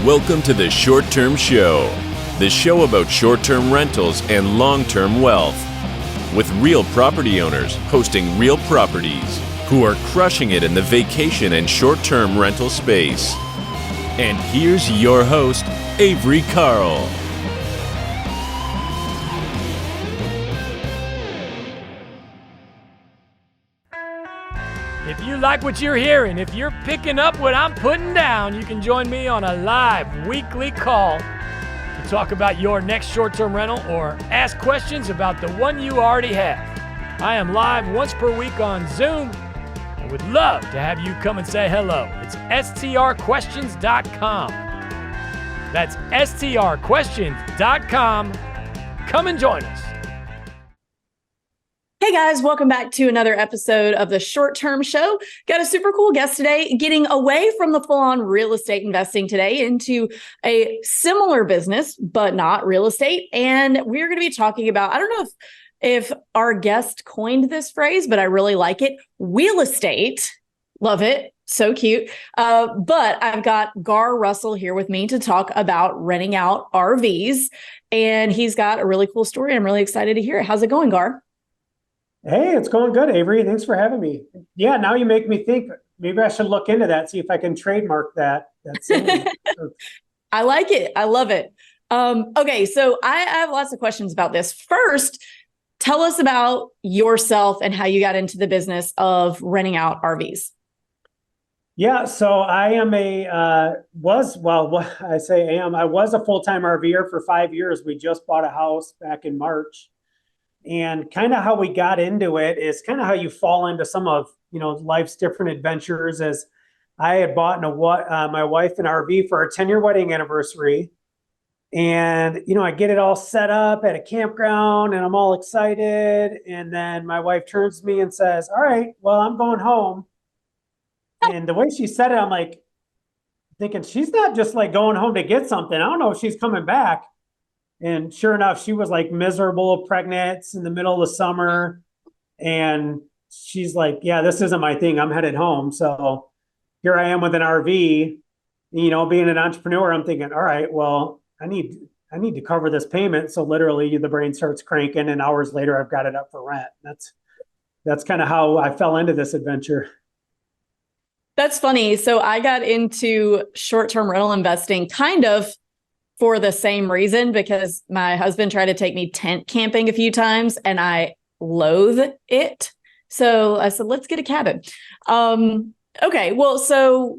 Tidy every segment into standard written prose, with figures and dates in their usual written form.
Welcome to the Short Term Show, the show about short-term rentals and long-term wealth, with real property owners hosting real properties who are crushing it in the vacation and short-term rental space. And here's your host, Avery Carl. If you like what you're hearing, if you're picking up what I'm putting down, you can join me on a live weekly call to talk about your next short-term rental or ask questions about the one you already have. I am live once per week on Zoom and would love to have you come and say hello. It's strquestions.com. That's strquestions.com. Come and join us. Hey guys, welcome back to another episode of the Short Term Show. Got a super cool guest today, getting away from the full-on real estate investing today into a similar business, but not real estate. And we're going to be talking about, I don't know if our guest coined this phrase, but I really like it. Wheel estate. Love it. So cute. But I've got Garr Russell here with me to talk about renting out RVs. And he's got a really cool story. I'm really excited to hear it. How's it going, Garr? Hey, it's going good, Avery. Thanks for having me. Yeah, now you make me think maybe I should look into that, see if I can trademark that. I like it. I love it. Okay, so I have lots of questions about this. First, tell us about yourself and how you got into the business of renting out RVs. Yeah, so I am I was a full-time RVer for 5 years. We just bought a house back in March. And kind of how we got into it is kind of how you fall into some of, life's different adventures. As I had bought my wife an RV for our 10-year wedding anniversary. And, I get it all set up at a campground and I'm all excited. And then my wife turns to me and says, "All right, well, I'm going home." And the way she said it, I'm like thinking she's not just like going home to get something. I don't know if she's coming back. And sure enough, she was like miserable, pregnant in the middle of the summer. And she's like, "Yeah, this isn't my thing. I'm headed home." So here I am with an RV, being an entrepreneur. I'm thinking, all right, well, I need to cover this payment. So literally the brain starts cranking and hours later I've got it up for rent. That's kind of how I fell into this adventure. That's funny. So I got into short-term rental investing kind of for the same reason, because my husband tried to take me tent camping a few times and I loathe it. So I said, let's get a cabin. Okay. Well, so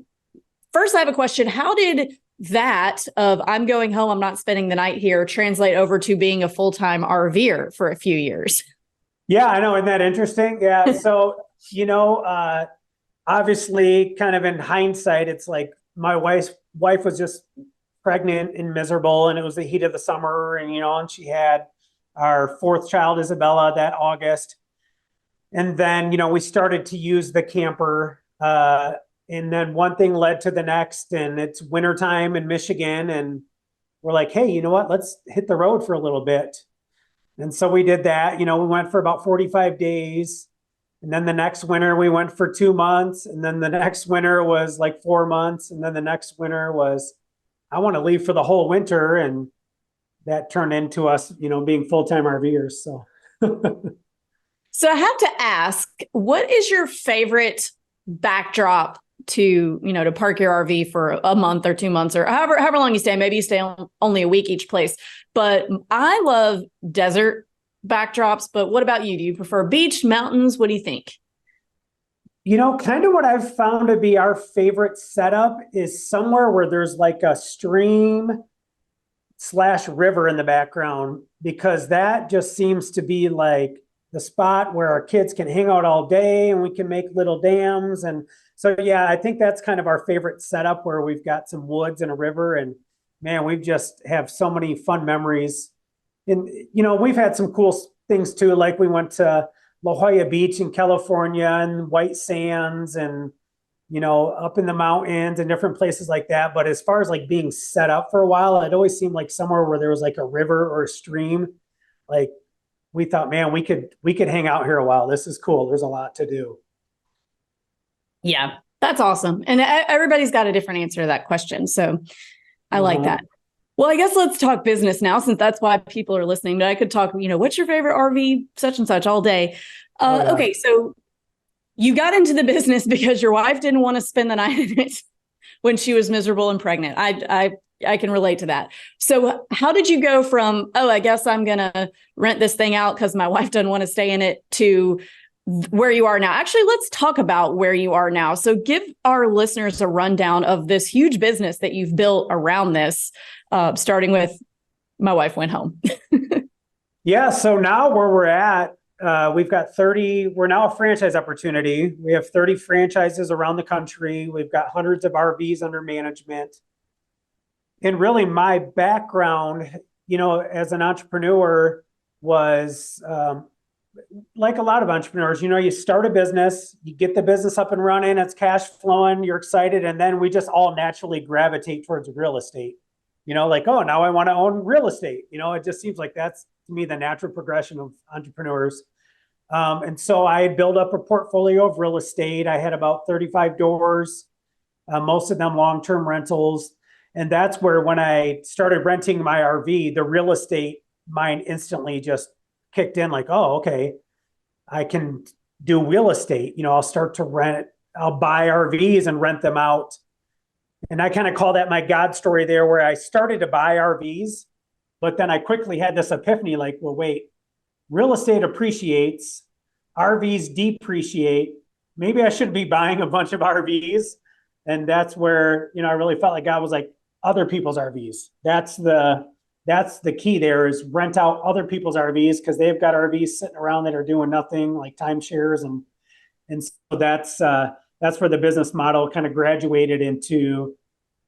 first I have a question. How did that of I'm going home, I'm not spending the night here, translate over to being a full-time RVer for a few years? Yeah, I know. Isn't that interesting? Yeah. So, obviously kind of in hindsight, it's like my wife was just pregnant and miserable, and it was the heat of the summer, and she had our fourth child, Isabella, that August. And then, we started to use the camper, and then one thing led to the next, and it's wintertime in Michigan, and we're like, hey, you know what, let's hit the road for a little bit. And so we did that. We went for about 45 days. And then the next winter we went for 2 months, and then the next winter was like 4 months, and then the next winter was I want to leave for the whole winter. And that turned into us, being full-time RVers. So, so I have to ask, what is your favorite backdrop to park your RV for a month or 2 months or however long you stay? Maybe you stay only a week each place, but I love desert backdrops. But what about you? Do you prefer beach, mountains? What do you think? Kind of what I've found to be our favorite setup is somewhere where there's like a stream/river in the background, because that just seems to be like the spot where our kids can hang out all day and we can make little dams. And so, yeah, I think that's kind of our favorite setup, where we've got some woods and a river, and man, we've just have so many fun memories. And, we've had some cool things too. Like we went to La Jolla Beach in California and White Sands and, up in the mountains and different places like that. But as far as like being set up for a while, it always seemed like somewhere where there was like a river or a stream. Like we thought, man, we could hang out here a while. This is cool. There's a lot to do. Yeah, that's awesome. And everybody's got a different answer to that question. So I like that. Well, I guess let's talk business now, since that's why people are listening. But I could talk, what's your favorite RV, such and such, all day. Okay, so you got into the business because your wife didn't want to spend the night in it when she was miserable and pregnant. I can relate to that. So how did you go from, I guess I'm going to rent this thing out because my wife doesn't want to stay in it, to where you are now? Actually, let's talk about where you are now. So give our listeners a rundown of this huge business that you've built around this, starting with my wife went home. Yeah. So now where we're at, we've got 30, we're now a franchise opportunity. We have 30 franchises around the country. We've got hundreds of RVs under management. And really my background, as an entrepreneur was, like a lot of entrepreneurs, you start a business, you get the business up and running, it's cash flowing, you're excited. And then we just all naturally gravitate towards real estate, like, oh, now I want to own real estate. It just seems like that's, to me, the natural progression of entrepreneurs. And so I built up a portfolio of real estate. I had about 35 doors, most of them long-term rentals. And that's where, when I started renting my RV, the real estate mind instantly just kicked in, like, oh, okay, I can do real estate. I'll start to rent, I'll buy RVs and rent them out. And I kind of call that my God story there, where I started to buy RVs, but then I quickly had this epiphany, like, well, wait, real estate appreciates, RVs depreciate. Maybe I shouldn't be buying a bunch of RVs. And that's where, I really felt like God was like, other people's RVs. That's the key there, is rent out other people's RVs, because they've got RVs sitting around that are doing nothing, like timeshares. And so that's where the business model kind of graduated into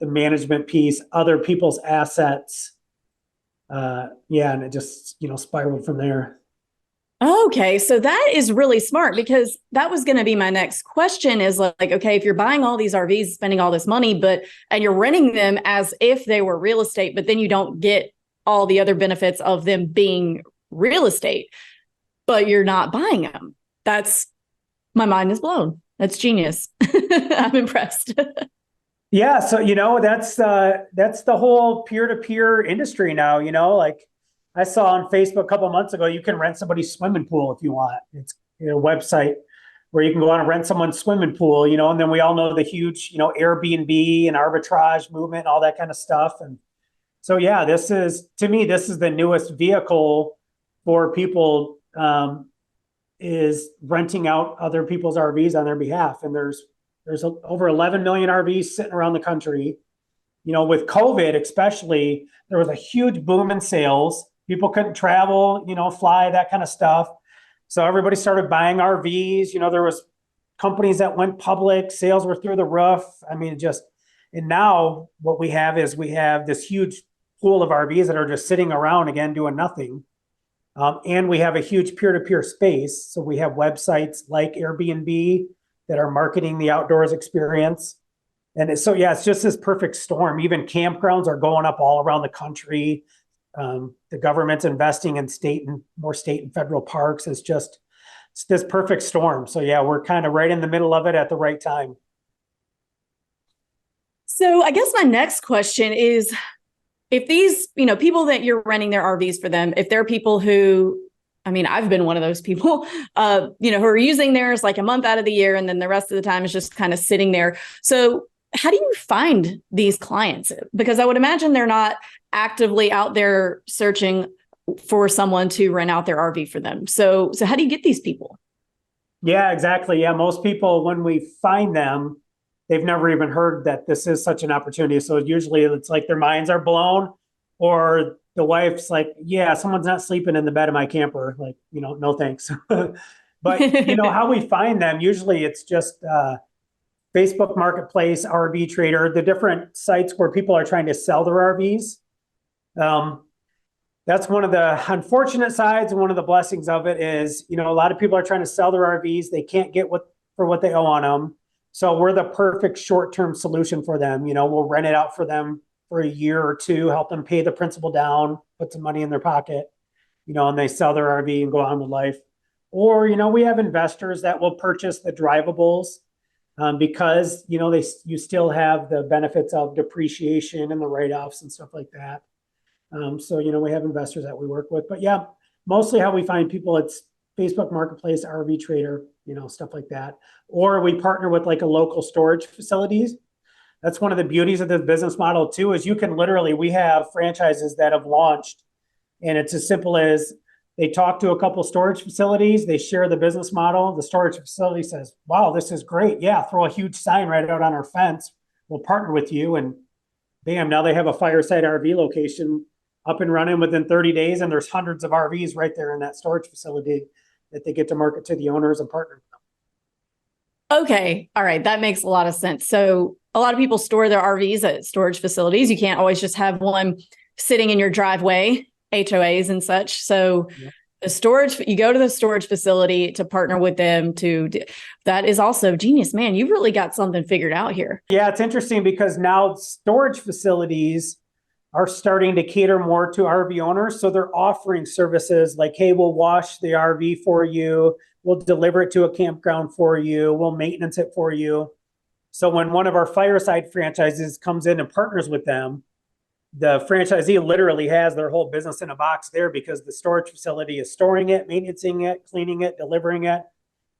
the management piece, other people's assets. And it just, spiraled from there. Okay, so that is really smart, because that was going to be my next question, is like, okay, if you're buying all these RVs, spending all this money, and you're renting them as if they were real estate, but then you don't get all the other benefits of them being real estate, but you're not buying them. My mind is blown. That's genius. I'm impressed. Yeah. So, that's the whole peer-to-peer industry now, like I saw on Facebook a couple of months ago, you can rent somebody's swimming pool if you want. It's a website where you can go on and rent someone's swimming pool, and then we all know the huge, Airbnb and arbitrage movement, all that kind of stuff. And so, yeah, to me, this is the newest vehicle for people, is renting out other people's RVs on their behalf. And there's over 11 million RVs sitting around the country. With COVID especially, there was a huge boom in sales. People couldn't travel, fly, that kind of stuff. So everybody started buying RVs. There was companies that went public, sales were through the roof. And now what we have is this huge pool of RVs that are just sitting around, again, doing nothing. And we have a huge peer-to-peer space. So we have websites like Airbnb that are marketing the outdoors experience. And it's just this perfect storm. Even campgrounds are going up all around the country. The government's investing in more state and federal parks. It's this perfect storm. So yeah, we're kind of right in the middle of it at the right time. So I guess my next question is, if these, people that you're renting their RVs for them, if they're people who, I've been one of those people, who are using theirs like a month out of the year, and then the rest of the time is just kind of sitting there. So how do you find these clients? Because I would imagine they're not actively out there searching for someone to rent out their RV for them. So how do you get these people? Yeah, exactly. Yeah, most people, when we find them, they've never even heard that this is such an opportunity. So usually it's like their minds are blown, or the wife's like, yeah, someone's not sleeping in the bed of my camper. Like, no thanks. But how we find them, usually it's just Facebook Marketplace, RV Trader, the different sites where people are trying to sell their RVs. That's one of the unfortunate sides, and one of the blessings of it is, a lot of people are trying to sell their RVs. They can't get for what they owe on them. So we're the perfect short-term solution for them. We'll rent it out for them for a year or two, help them pay the principal down, put some money in their pocket, and they sell their RV and go on with life. Or, we have investors that will purchase the drivables. because, you still have the benefits of depreciation and the write-offs and stuff like that. So, we have investors that we work with, but yeah, mostly how we find people, it's Facebook Marketplace, RV Trader, stuff like that. Or we partner with like a local storage facilities. That's one of the beauties of the business model too, is we have franchises that have launched, and it's as simple as they talk to a couple storage facilities, they share the business model. The storage facility says, wow, this is great. Yeah, throw a huge sign right out on our fence. We'll partner with you. And bam, now they have a Fireside RV location up and running within 30 days. And there's hundreds of RVs right there in that storage facility that they get to market to the owners and partner with them. Okay. All right. That makes a lot of sense. So a lot of people store their RVs at storage facilities. You can't always just have one sitting in your driveway, HOAs and such. So the storage, you go to the storage facility to partner with them that is also genius, man. You've really got something figured out here. Yeah. It's interesting because now storage facilities are starting to cater more to RV owners. So they're offering services like, hey, we'll wash the RV for you. We'll deliver it to a campground for you. We'll maintenance it for you. So when one of our Fireside franchises comes in and partners with them, the franchisee literally has their whole business in a box there because the storage facility is storing it, maintaining it, cleaning it, delivering it.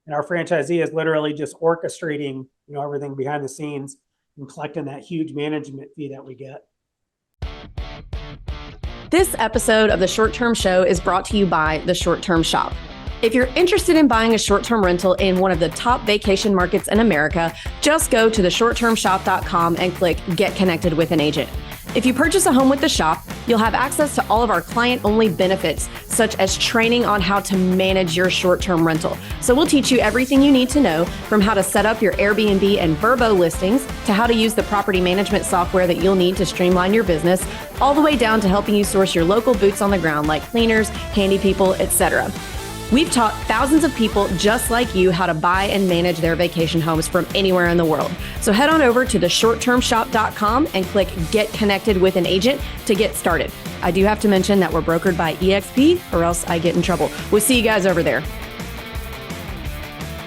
And our franchisee is literally just orchestrating, everything behind the scenes and collecting that huge management fee that we get. This episode of the Short Term Show is brought to you by the Short Term Shop. If you're interested in buying a short-term rental in one of the top vacation markets in America, just go to theshorttermshop.com and click Get Connected with an Agent. If you purchase a home with the shop, you'll have access to all of our client-only benefits, such as training on how to manage your short-term rental. So we'll teach you everything you need to know, from how to set up your Airbnb and Vrbo listings, to how to use the property management software that you'll need to streamline your business, all the way down to helping you source your local boots on the ground like cleaners, handy people, etc. We've taught thousands of people just like you how to buy and manage their vacation homes from anywhere in the world. So head on over to theshorttermshop.com and click Get Connected with an Agent to get started. I do have to mention that we're brokered by EXP, or else I get in trouble. We'll see you guys over there.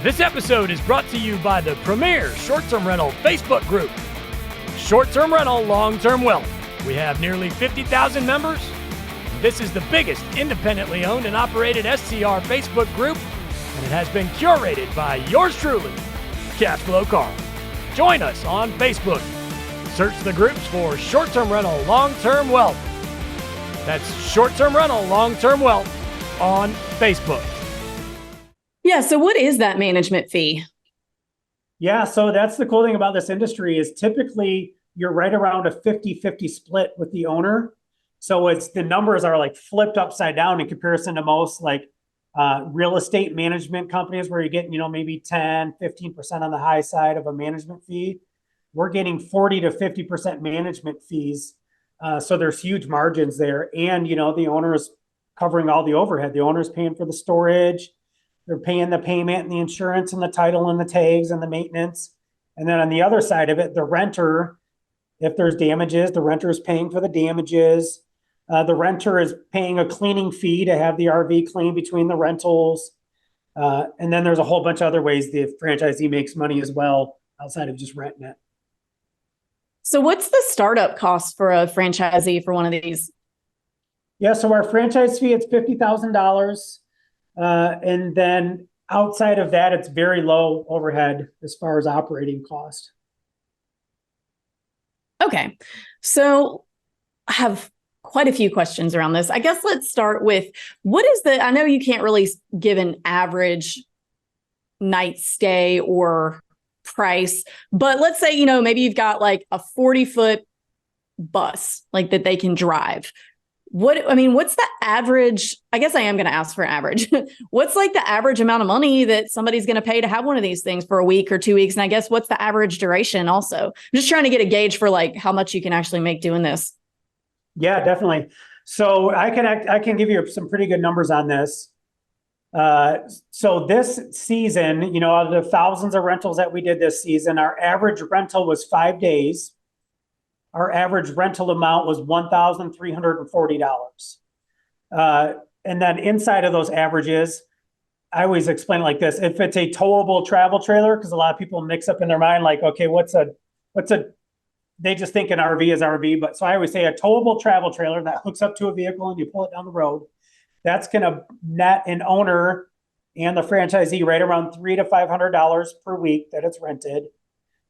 This episode is brought to you by the premier short-term rental Facebook group, Short-Term Rental, Long-Term Wealth. We have nearly 50,000 members. This is the biggest independently owned and operated STR Facebook group, and it has been curated by yours truly, Cashflow Carl. Join us on Facebook. Search the groups for Short-Term Rental, Long-Term Wealth. That's Short-Term Rental, Long-Term Wealth on Facebook. Yeah, so what is that management fee? Yeah, so that's the cool thing about this industry is typically you're right around a 50-50 split with the owner. So the numbers are like flipped upside down in comparison to most like real estate management companies where you're getting, maybe 10, 15% on the high side of a management fee. We're getting 40 to 50% management fees. So there's huge margins there. And, the owner's covering all the overhead. The owner's paying for the storage. They're paying the payment and the insurance and the title and the tags and the maintenance. And then on the other side of it, the renter, if there's damages, the renter is paying for the damages. The renter is paying a cleaning fee to have the RV clean between the rentals. And then there's a whole bunch of other ways the franchisee makes money as well outside of just renting it. So what's the startup cost for a franchisee for one of these? Yeah, so our franchise fee, it's $50,000. And then outside of that, it's very low overhead as far as operating cost. Okay, so I have quite a few questions around this. I guess let's start with I know you can't really give an average night stay or price, but let's say, maybe you've got like a 40-foot bus like that they can drive. What's the average? I guess I am going to ask for average. What's like the average amount of money that somebody's going to pay to have one of these things for a week or 2 weeks? And I guess what's the average duration also? I'm just trying to get a gauge for like how much you can actually make doing this. Yeah, definitely. So I can give you some pretty good numbers on this. So this season, out of the thousands of rentals that we did this season, our average rental was 5 days. Our average rental amount was $1,340. And then inside of those averages, I always explain it like this. If it's a towable travel trailer, because a lot of people mix up in their mind, like, okay, they just think an RV is RV. But so I always say a towable travel trailer that hooks up to a vehicle and you pull it down the road, that's going to net an owner and the franchisee right around $300 to $500 per week that it's rented.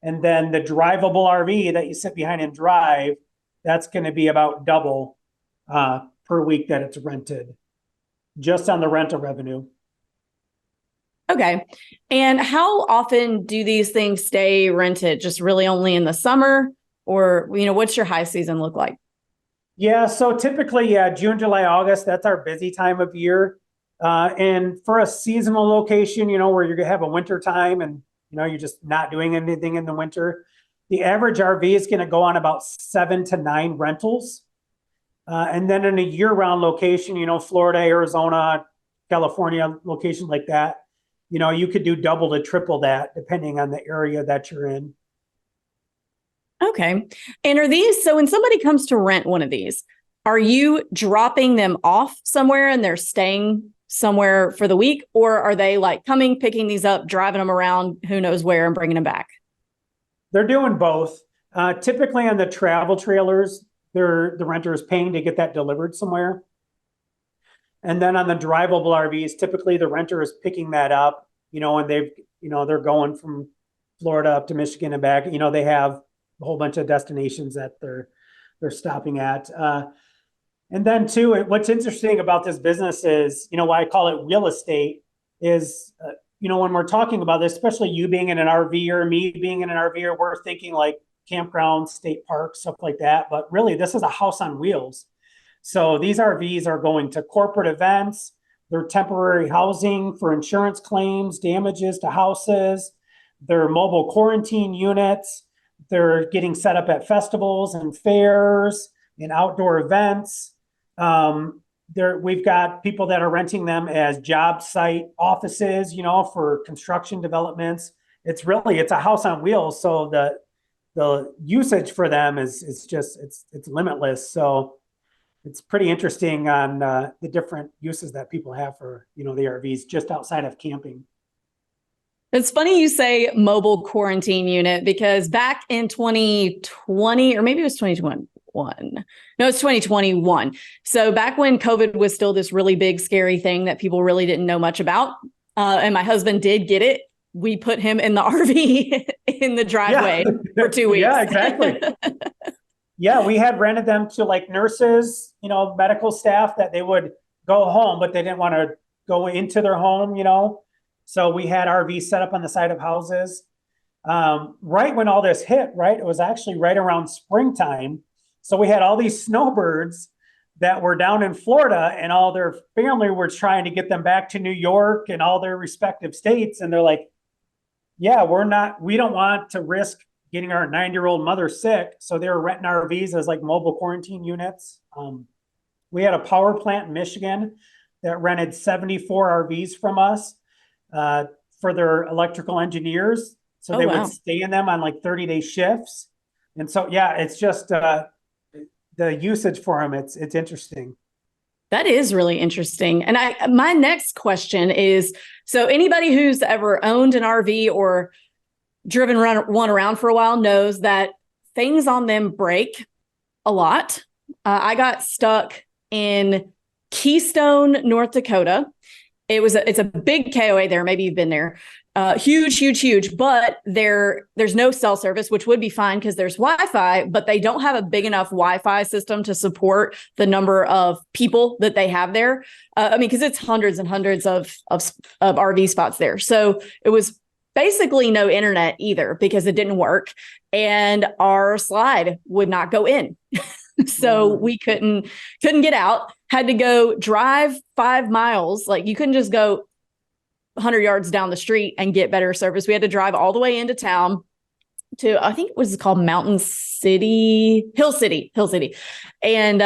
And then the drivable RV that you sit behind and drive, that's going to be about double per week that it's rented, just on the rental revenue. Okay. And how often do these things stay rented? Just really only in the summer, or, what's your high season look like? Yeah. So typically, June, July, August, that's our busy time of year. And for a seasonal location, where you're going to have a winter time and, you're just not doing anything in the winter, the average RV is going to go on about 7 to 9 rentals. And then in a year-round location, Florida, Arizona, California, locations like that, you could do double to triple that depending on the area that you're in. Okay. And are these, so when somebody comes to rent one of these, are you dropping them off somewhere and they're staying somewhere for the week? Or are they like coming, picking these up, driving them around, who knows where, and bringing them back? They're doing both. Typically on the travel trailers, the renter is paying to get that delivered somewhere. And then on the drivable RVs, typically the renter is picking that up, and they're going from Florida up to Michigan and back. They have a whole bunch of destinations that they're stopping at. And then too, what's interesting about this business is, why I call it real estate is, when we're talking about this, especially you being in an RV or me being in an RV, we're thinking like campgrounds, state parks, stuff like that. But really, this is a house on wheels. So these RVs are going to corporate events. They're temporary housing for insurance claims, damages to houses. They're mobile quarantine units. They're getting set up at festivals and fairs and outdoor events. We've got people that are renting them as job site offices, for construction developments. It's a house on wheels. So the usage for them is just, it's limitless. So it's pretty interesting on the different uses that people have for, the RVs just outside of camping. It's funny you say mobile quarantine unit, because back in 2020, or maybe it was 2021. No, it's 2021. So back when COVID was still this really big, scary thing that people really didn't know much about. And my husband did get it. We put him in the RV in the driveway for 2 weeks. Yeah, exactly. Yeah, we had rented them to like nurses, medical staff that they would go home, but they didn't want to go into their home, So we had RVs set up on the side of houses. Right when all this hit, it was actually right around springtime. So we had all these snowbirds that were down in Florida, and all their family were trying to get them back to New York and all their respective states. And they're like, yeah, we don't want to risk getting our 9-year-old mother sick. So they were renting RVs as like mobile quarantine units. We had a power plant in Michigan that rented 74 RVs from us for their electrical engineers. So they would stay in them on like 30-day shifts. And so, yeah, it's just the usage for them. It's interesting. That is really interesting. And my next question is, so anybody who's ever owned an RV or driven one around for a while knows that things on them break a lot. I got stuck in Keystone, North Dakota. It's a big KOA there. Maybe you've been there. Huge. But there's no cell service, which would be fine because there's Wi-Fi, but they don't have a big enough Wi-Fi system to support the number of people that they have there. Because it's hundreds and hundreds of RV spots there. So it was basically no internet either because it didn't work, and our slide would not go in. So we couldn't get out, had to go drive 5 miles. Like you couldn't just go 100 yards down the street and get better service. We had to drive all the way into town to, I think it was called Hill City. And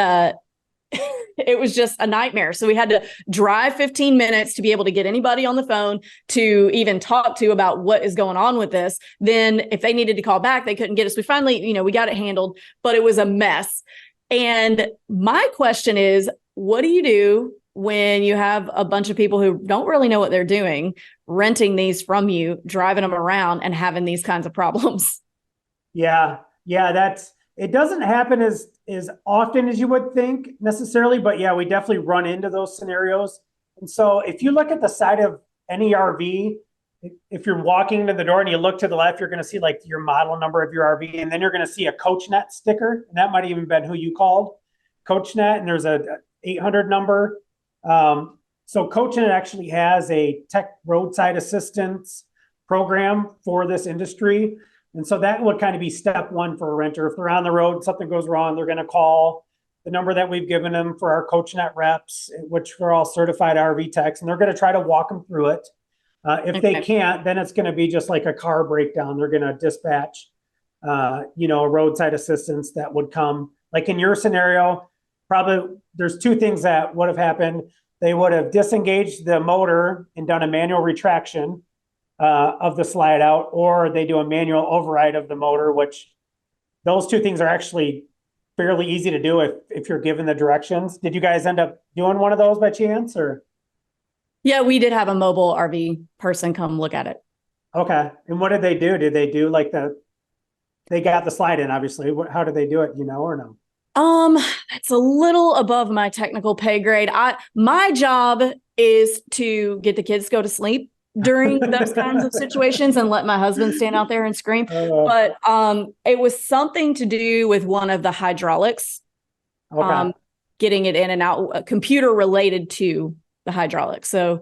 it was just a nightmare. So we had to drive 15 minutes to be able to get anybody on the phone to even talk to about what is going on with this. Then if they needed to call back, they couldn't get us. We finally, we got it handled, but it was a mess. And my question is, what do you do when you have a bunch of people who don't really know what they're doing, renting these from you, driving them around and having these kinds of problems. Yeah. Yeah. It doesn't happen as often as you would think necessarily, but yeah, we definitely run into those scenarios. And so if you look at the side of any RV, if you're walking to the door and you look to the left, you're going to see like your model number of your RV, and then you're going to see a CoachNet sticker, and that might even been who you called, CoachNet, and there's a 800 number. So CoachNet actually has a tech roadside assistance program for this industry. And so that would kind of be step one for a renter. If they're on the road, something goes wrong, they're going to call the number that we've given them for our CoachNet reps, which we're all certified RV techs, and they're going to try to walk them through it. If they can't, then it's going to be just like a car breakdown. They're going to dispatch, a roadside assistance that would come. Like in your scenario, probably there's two things that would have happened. They would have disengaged the motor and done a manual retraction of the slide out, or they do a manual override of the motor, which those two things are actually fairly easy to do if you're given the directions. Did you guys end up doing one of those by chance, or? Yeah, we did have a mobile RV person come look at it. Okay. And what did they do? Did they do like they got the slide in, obviously. How did they do it, or no? That's a little above my technical pay grade. My job is to get the kids to go to sleep during those kinds of situations and let my husband stand out there and scream. But it was something to do with one of the hydraulics, getting it in and out, computer related to the hydraulics. So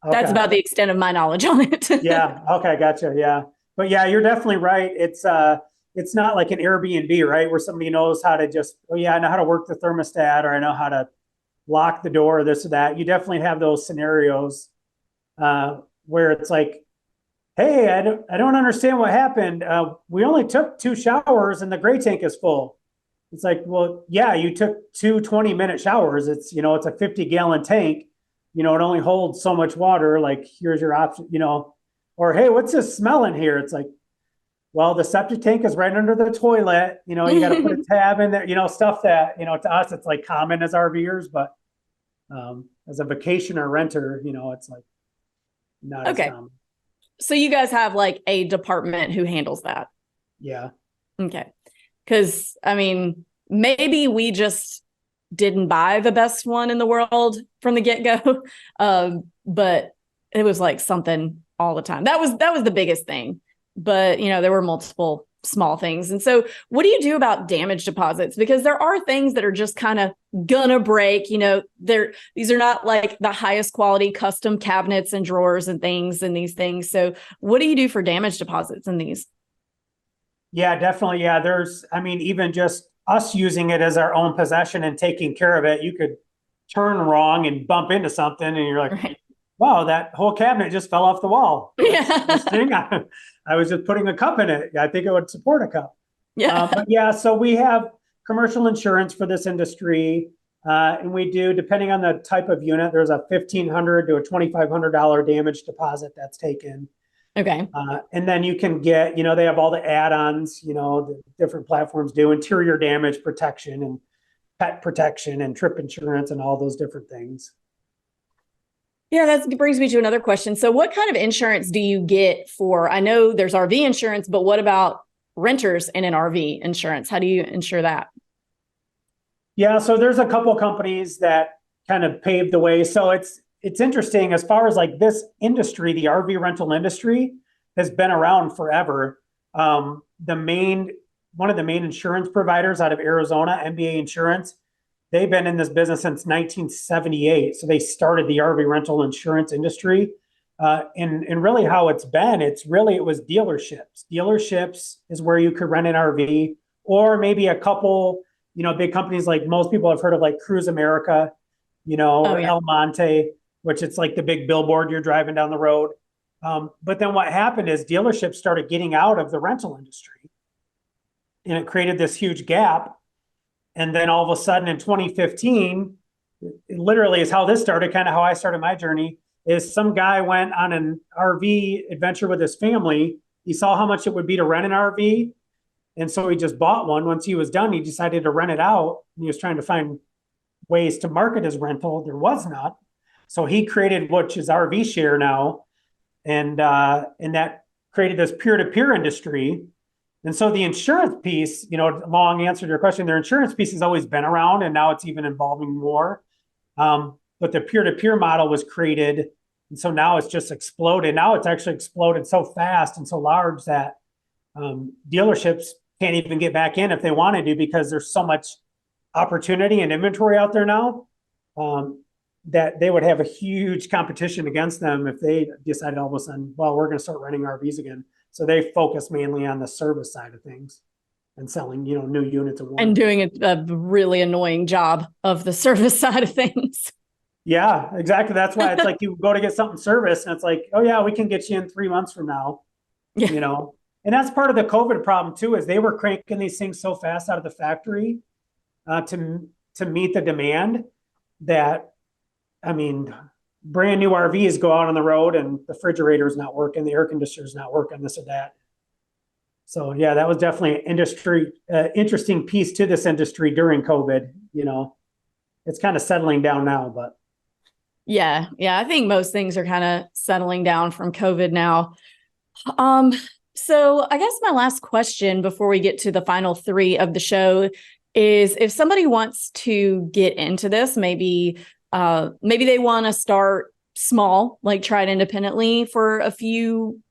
that's about the extent of my knowledge on it. Yeah. Okay. Gotcha. Yeah. But yeah, you're definitely right. It's not like an Airbnb, right? Where somebody knows how to just, I know how to work the thermostat, or I know how to lock the door, or this or that. You definitely have those scenarios where it's like, hey, I don't understand what happened. We only took 2 showers and the gray tank is full. It's like, well, yeah, you took 2 20-minute showers. It's, it's a 50-gallon tank. It only holds so much water. Like, here's your option, or, hey, what's this smell in here? It's like, well, the septic tank is right under the toilet. You got to put a tab in there, stuff that, to us, it's like common as RVers, but as a vacation or renter, it's like not as common. So you guys have like a department who handles that? Yeah. Okay. Because, maybe we just didn't buy the best one in the world from the get-go. But it was like something all the time. That was the biggest thing. But, there were multiple small things. And so what do you do about damage deposits? Because there are things that are just kind of gonna break, these are not like the highest quality custom cabinets and drawers and things and these things. So what do you do for damage deposits in these? Yeah, definitely. Yeah. There's, even just us using it as our own possession and taking care of it, you could turn wrong and bump into something and you're like, right. Wow, that whole cabinet just fell off the wall. This thing, I was just putting a cup in it. I think it would support a cup. Yeah. So we have commercial insurance for this industry. And we do, depending on the type of unit, there's a $1,500 to a $2,500 damage deposit that's taken. Okay. And then you can get, they have all the add-ons, the different platforms do interior damage protection and pet protection and trip insurance and all those different things. Yeah, that brings me to another question. So what kind of insurance do you get for, I know there's RV insurance, but what about renters in an RV insurance? How do you insure that? Yeah, so there's a couple of companies that kind of paved the way. So it's interesting as far as like this industry, the RV rental industry has been around forever. One of the main insurance providers out of Arizona, MBA Insurance, they've been in this business since 1978. So they started the RV rental insurance industry. And really how it's been, it was dealerships. Dealerships is where you could rent an RV, or maybe a couple, big companies like most people have heard of, like Cruise America, or El Monte, which it's like the big billboard you're driving down the road. But then what happened is dealerships started getting out of the rental industry, and it created this huge gap. And then all of a sudden in 2015, it literally is how this started, kind of how I started my journey, is some guy went on an RV adventure with his family. He saw how much it would be to rent an RV. And so he just bought one. Once he was done, he decided to rent it out. And he was trying to find ways to market his rental. There was not. So he created, which is RV Share now. And that created this peer-to-peer industry. And so the insurance piece, long answer to your question, their insurance piece has always been around, and now it's even involving more. But the peer-to-peer model was created. And so now it's just exploded. Now it's actually exploded so fast and so large that dealerships can't even get back in if they wanted to, because there's so much opportunity and inventory out there now that they would have a huge competition against them if they decided all of a sudden, well, we're going to start renting RVs again. So they focus mainly on the service side of things and selling, new units of one. And doing a really annoying job of the service side of things. Yeah, exactly. That's why it's like you go to get something serviced and it's like, oh yeah, we can get you in 3 months from now, And that's part of the COVID problem too, is they were cranking these things so fast out of the factory to meet the demand that, brand new RVs go out on the road and the refrigerator's not working, the air conditioner's not working, this or that. So yeah, that was definitely an interesting piece to this industry during COVID. It's kind of settling down now, but. Yeah. I think most things are kind of settling down from COVID now. So I guess my last question before we get to the final 3 of the show is, if somebody wants to get into this, maybe they want to start small, like try it independently for a few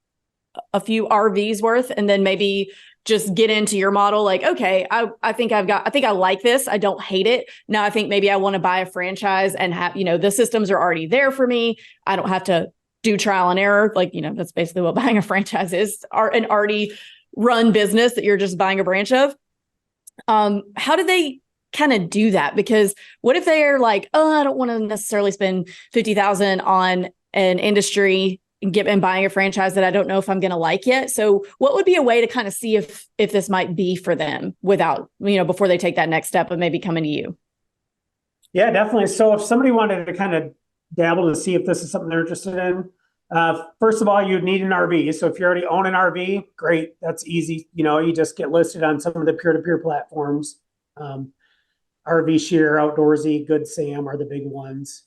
RVs worth, and then maybe just get into your model. Like, okay, I think I like this. I don't hate it. Now I think maybe I want to buy a franchise and have, the systems are already there for me. I don't have to do trial and error. Like, that's basically what buying a franchise is, an already run business that you're just buying a branch of. How do they kind of do that? Because what if they are like, oh, I don't want to necessarily spend $50,000 on an industry and buying a franchise that I don't know if I'm going to like yet. So what would be a way to kind of see if this might be for them without, before they take that next step of maybe coming to you? Yeah, definitely. So if somebody wanted to kind of dabble to see if this is something they're interested in, first of all, you'd need an RV. So if you already own an RV, great. That's easy. You just get listed on some of the peer-to-peer platforms. RV Share, Outdoorsy, Good Sam are the big ones.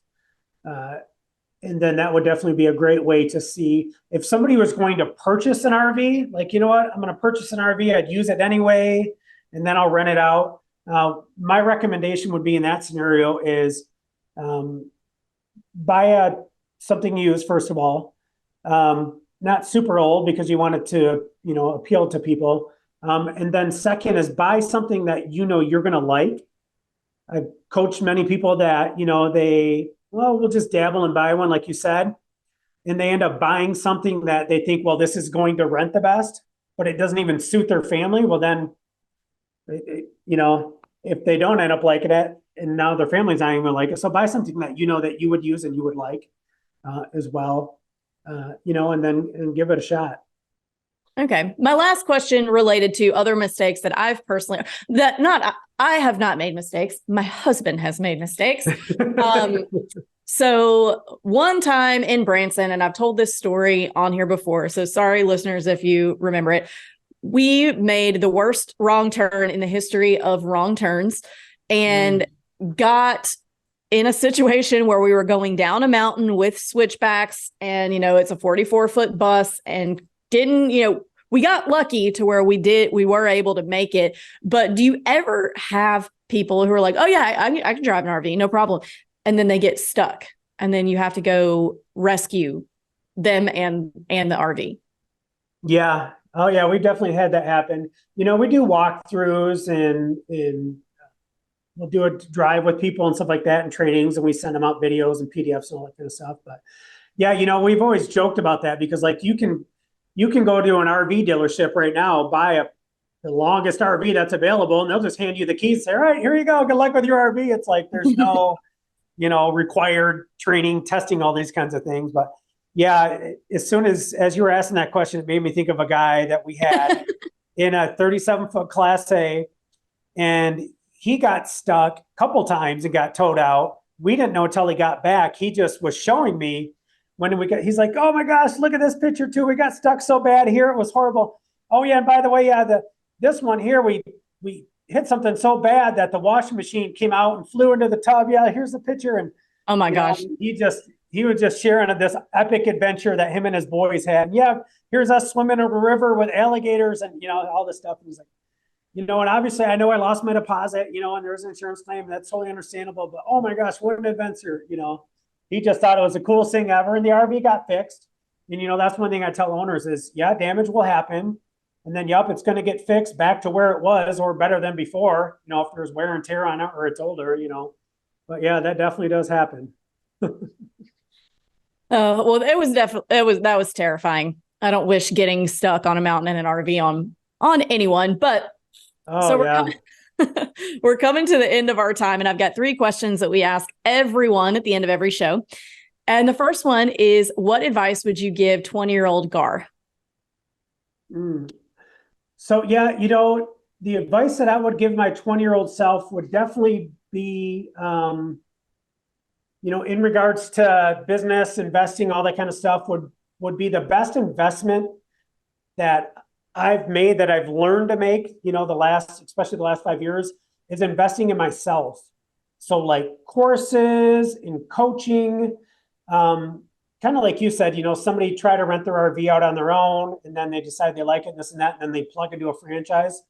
And then that would definitely be a great way to see if somebody was going to purchase an RV, like, you know what, I'm going to purchase an RV. I'd use it anyway, and then I'll rent it out. My recommendation would be in that scenario is buy something used, first of all, not super old, because you want it to, appeal to people. And then second is buy something that, you're going to like. I've coached many people that, we'll just dabble and buy one, like you said. And they end up buying something that they think, well, this is going to rent the best, but it doesn't even suit their family. Well, then, if they don't end up liking it, and now their family's not even gonna like it. So buy something that that you would use and you would like as well, and give it a shot. Okay. My last question related to other mistakes that I have not made mistakes. My husband has made mistakes. So one time in Branson, and I've told this story on here before, so sorry, listeners, if you remember it, we made the worst wrong turn in the history of wrong turns and got in a situation where we were going down a mountain with switchbacks, and, it's a 44-foot bus, and we got lucky to where we were able to make it. But do you ever have people who are like, oh yeah, I can drive an RV, no problem. And then they get stuck, and then you have to go rescue them and the RV? Yeah. Oh yeah. We definitely had that happen. We do walkthroughs and we'll do a drive with people and stuff like that, and trainings, and we send them out videos and PDFs and all that kind of stuff. But yeah, we've always joked about that, because like you can go to an RV dealership right now, buy the longest RV that's available, and they'll just hand you the keys, say, all right, here you go. Good luck with your RV. It's like, there's no, required training, testing, all these kinds of things. But yeah, as soon as you were asking that question, it made me think of a guy that we had in a 37-foot Class A, and he got stuck a couple times and got towed out. We didn't know until he got back. He just was showing me he's like, oh my gosh, look at this picture too. We got stuck so bad here. It was horrible. Oh yeah. And by the way, this one here, hit something so bad that the washing machine came out and flew into the tub. Yeah, here's the picture. And Oh my gosh. he was just sharing this epic adventure that him and his boys had. And yeah, here's us swimming in a river with alligators and, all this stuff. And he's like, and obviously I know I lost my deposit, and there was an insurance claim. That's totally understandable. But oh my gosh, what an adventure, He just thought it was the coolest thing ever. And the RV got fixed. And, that's one thing I tell owners is, yeah, damage will happen. And then, it's going to get fixed back to where it was or better than before, if there's wear and tear on it or it's older, But yeah, that definitely does happen. Well, that was terrifying. I don't wish getting stuck on a mountain in an RV on anyone, but we're coming to the end of our time, and I've got 3 questions that we ask everyone at the end of every show. And the first one is, what advice would you give 20-year-old Garr? So, yeah, the advice that I would give my 20-year-old self would definitely be, in regards to business, investing, all that kind of stuff would be the best investment that I've made, that I've learned to make, especially the last 5 years, is investing in myself. So like courses and coaching, kind of like you said, somebody try to rent their RV out on their own and then they decide they like it, this and that, and then they plug into a franchise.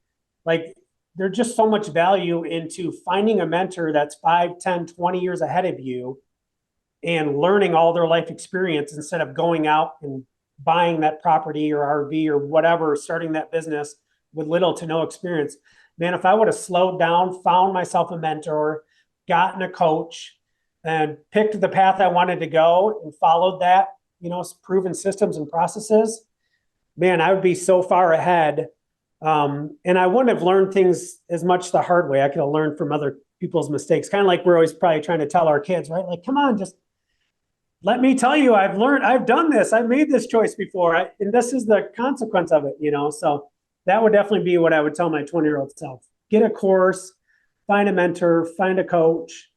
Like there's just so much value into finding a mentor that's 5, 10, 20 years ahead of you and learning all their life experience instead of going out and buying that property or RV or whatever, starting that business with little to no experience. Man, if I would have slowed down, found myself a mentor, gotten a coach, and picked the path I wanted to go and followed that, proven systems and processes, man, I would be so far ahead. And I wouldn't have learned things as much the hard way. I could have learned from other people's mistakes. Kind of like we're always probably trying to tell our kids, right? Like, come on, just let me tell you, I've learned, I've done this. I've made this choice before. And this is the consequence of it, So that would definitely be what I would tell my 20-year-old self. Get a course, find a mentor, find a coach,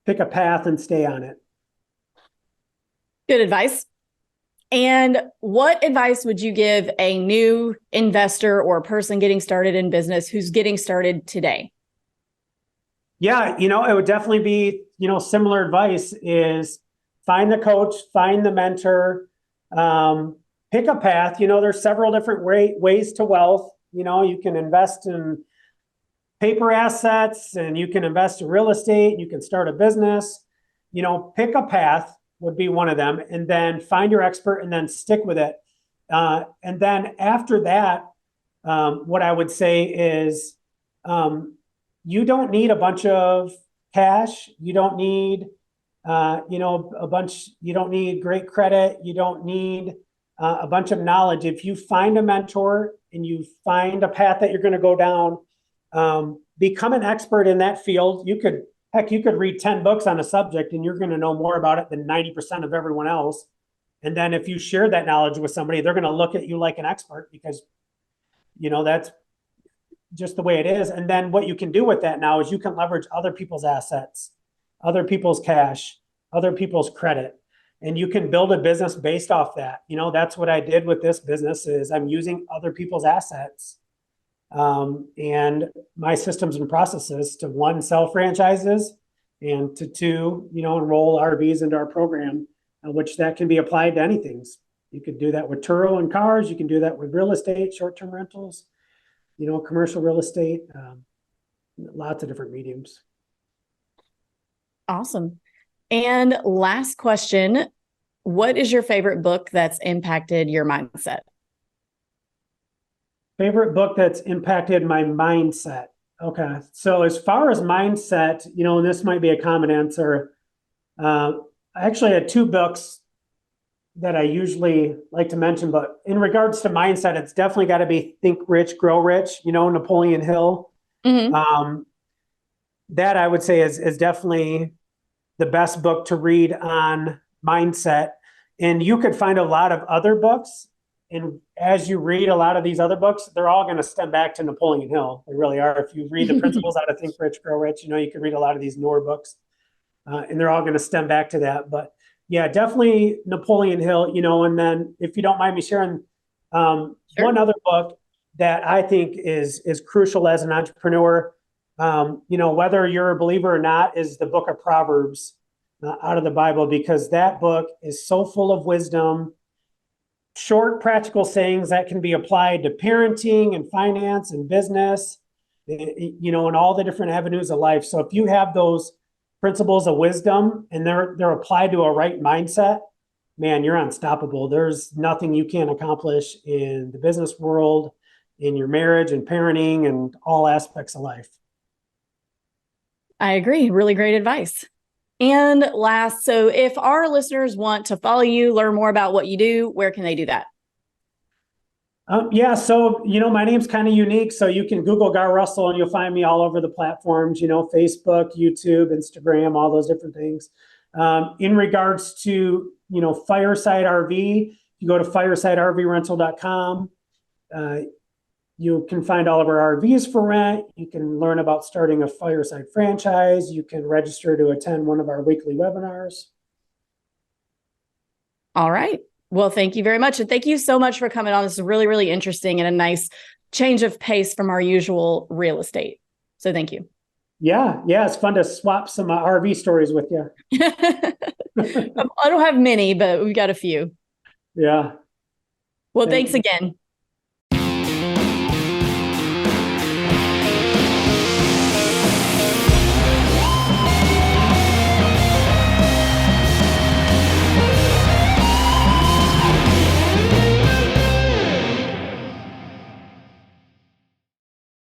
pick a path and stay on it. Good advice. And what advice would you give a new investor or a person getting started in business who's getting started today? Yeah, it would definitely be, similar advice is find the coach, find the mentor, pick a path. There's several different ways to wealth. You can invest in paper assets and you can invest in real estate and you can start a business. Pick a path would be one of them, and then find your expert and then stick with it. And then after that, what I would say is you don't need a bunch of cash. You don't need, you don't need great credit. You don't need a bunch of knowledge. If you find a mentor and you find a path that you're going to go down, become an expert in that field. You could read 10 books on a subject and you're going to know more about it than 90% of everyone else. And then if you share that knowledge with somebody, they're going to look at you like an expert because, that's just the way it is. And then what you can do with that now is you can leverage other people's assets, other people's cash, other people's credit, and you can build a business based off that. That's what I did with this business is I'm using other people's assets and my systems and processes to 1, sell franchises, and to 2, enroll RVs into our program, which that can be applied to anything. You could do that with Turo and cars. You can do that with real estate, short-term rentals, commercial real estate, lots of different mediums. Awesome. And last question, what is your favorite book that's impacted your mindset? Favorite book that's impacted my mindset. Okay. So as far as mindset, and this might be a common answer. I actually had 2 books that I usually like to mention, but in regards to mindset, it's definitely got to be Think Rich, Grow Rich, Napoleon Hill. Mm-hmm. That I would say is definitely the best book to read on mindset. And you could find a lot of other books. And as you read a lot of these other books, they're all going to stem back to Napoleon Hill. They really are. If you read the principles out of Think Rich, Grow Rich, you can read a lot of these newer books and they're all going to stem back to that. But yeah, definitely Napoleon Hill, and then if you don't mind me sharing one other book that I think is crucial as an entrepreneur, Whether you're a believer or not, is the book of Proverbs out of the Bible, because that book is so full of wisdom, short, practical sayings that can be applied to parenting and finance and business, and all the different avenues of life. So if you have those principles of wisdom and they're applied to a right mindset, man, you're unstoppable. There's nothing you can't accomplish in the business world, in your marriage and parenting and all aspects of life. I agree. Really great advice. And last, so if our listeners want to follow you, learn more about what you do, where can they do that? So my name's kind of unique. So you can Google Garr Russell and you'll find me all over the platforms, Facebook, YouTube, Instagram, all those different things. In regards to, Fireside RV, you go to firesidervrental.com. You can find all of our RVs for rent. You can learn about starting a Fireside franchise. You can register to attend one of our weekly webinars. All right. Well, thank you very much. And thank you so much for coming on. This is really, really interesting and a nice change of pace from our usual real estate. So thank you. Yeah. It's fun to swap some RV stories with you. I don't have many, but we've got a few. Yeah. Well, thanks again.